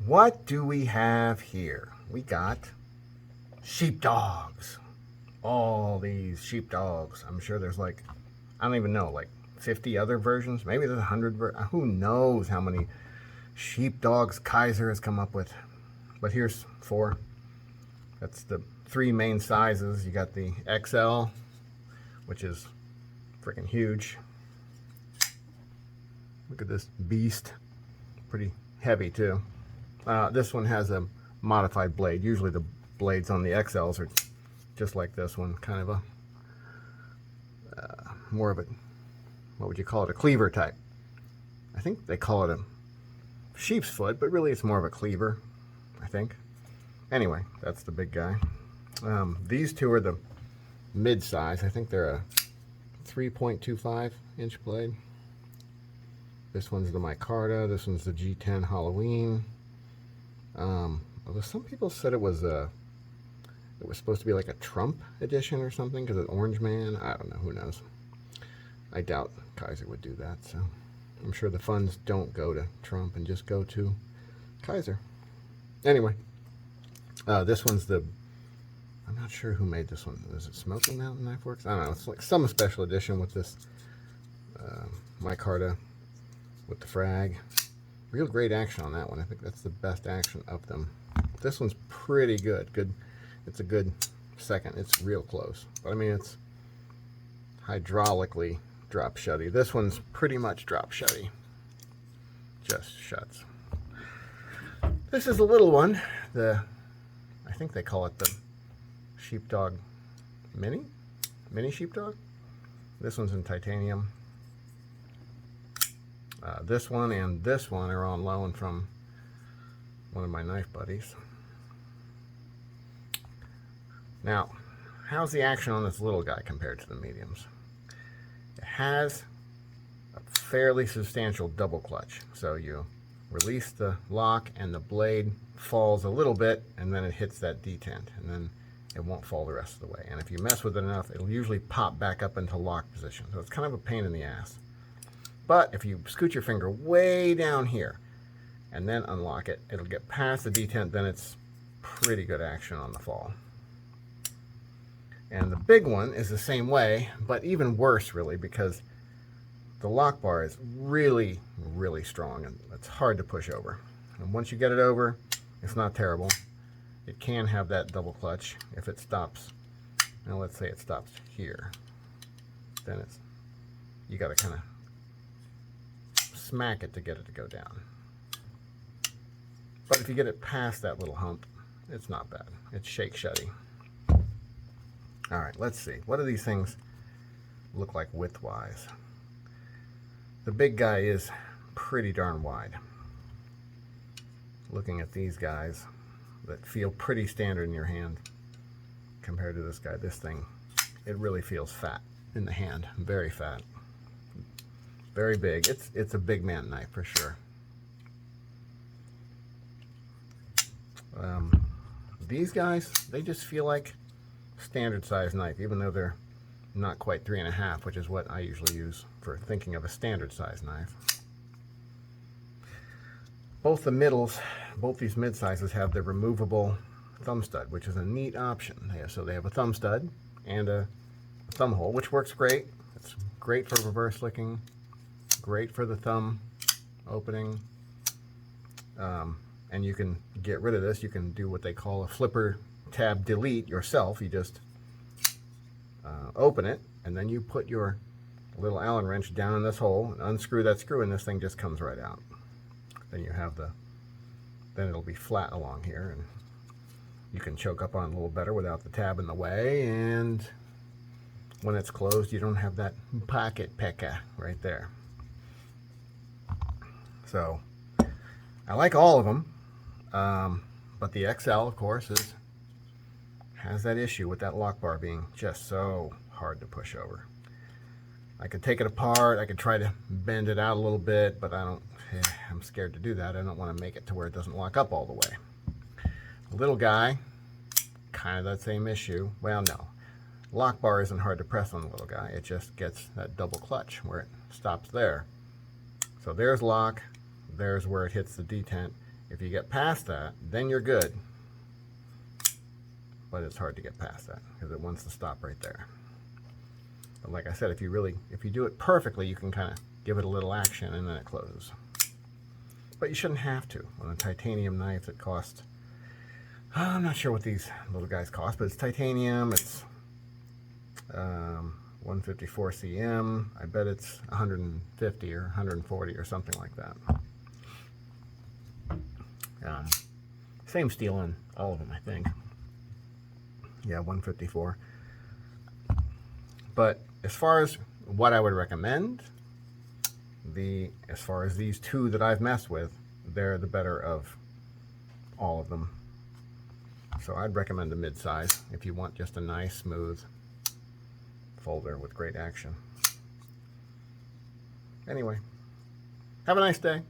What do we have here? We got sheepdogs. All these sheepdogs. I'm sure there's like, I don't even know, like 50 other versions. Maybe there's 100. Who knows how many sheepdogs Kizer has come up with. But here's 4. That's the 3 main sizes. You got the XL, which is freaking huge. Look at this beast. Pretty heavy too. This one has a modified blade. Usually the blades on the XLs are just like this one, kind of a more of a, what would you call it, a cleaver type. I think they call it a sheep's foot, but really it's more of a cleaver, I think. Anyway, that's the big guy. These 2 are the mid-size. I think they're a 3.25 inch blade. This one's the micarta. This one's the G10 Halloween. Although some people said it was supposed to be like a Trump edition or something because it's Orange Man. I don't know. Who knows? I doubt Kizer would do that. So I'm sure the funds don't go to Trump and just go to Kizer. Anyway, this one's the, I'm not sure who made this one. Is it Smoky Mountain Knife Works? I don't know. It's like some special edition with this micarta with the frag. Real great action on that one. I think that's the best action of them. This one's pretty good. It's a good second. It's real close. But I mean, it's hydraulically drop shutty. This one's pretty much drop shutty. Just shuts. This is a little one. I think they call it the Sheepdog Mini Sheepdog. This one's in titanium. This one and this one are on loan from one of my knife buddies. Now, how's the action on this little guy compared to the mediums? It has a fairly substantial double clutch. So you release the lock and the blade falls a little bit and then it hits that detent and then it won't fall the rest of the way. And if you mess with it enough, it'll usually pop back up into lock position. So it's kind of a pain in the ass. But if you scoot your finger way down here and then unlock it, it'll get past the detent, then it's pretty good action on the fall. And the big one is the same way, but even worse really, because the lock bar is really, really strong and it's hard to push over. And once you get it over, it's not terrible. It can have that double clutch if it stops. Now let's say it stops here. Then it's, you gotta kind of smack it to get it to go down. But if you get it past that little hump, it's not bad. It's shake shutty. All right, let's see. What do these things look like width-wise? The big guy is pretty darn wide. Looking at these guys that feel pretty standard in your hand compared to this guy, this thing, it really feels fat in the hand. Very fat. Very big. It's a big man knife for sure. These guys, they just feel like standard size knife, even though they're not quite 3.5, which is what I usually use for thinking of a standard size knife. Both the middles, both these mid sizes have the removable thumb stud, which is a neat option. So they have a thumb stud and a thumb hole, which works great. It's great for reverse licking, great for the thumb opening. And you can get rid of this. You can do what they call a flipper tab delete yourself. You just open it and then you put your little Allen wrench down in this hole and unscrew that screw and this thing just comes right out. Then you have then it'll be flat along here and you can choke up on it a little better without the tab in the way, and when it's closed you don't have that pocket pecker right there. So I like all of them, but the XL of course has that issue with that lock bar being just so hard to push over. I could take it apart, I could try to bend it out a little bit, but I'm scared to do that. I don't want to make it to where it doesn't lock up all the way. The little guy, kind of that same issue. Well, no. Lock bar isn't hard to press on the little guy. It just gets that double clutch where it stops there. So there's lock, there's where it hits the detent, If you get past that, then you're good. But it's hard to get past that because it wants to stop right there. But like I said, if you do it perfectly, you can kind of give it a little action and then it closes. But you shouldn't have to. On a titanium knife that costs, I'm not sure what these little guys cost, but it's titanium. It's 154 cm. I bet it's 150 or 140 or something like that. Same steel on all of them, I think. Yeah, 154. But as far as what I would recommend, as far as these two that I've messed with, they're the better of all of them. So I'd recommend a mid-size if you want just a nice, smooth folder with great action. Anyway, have a nice day.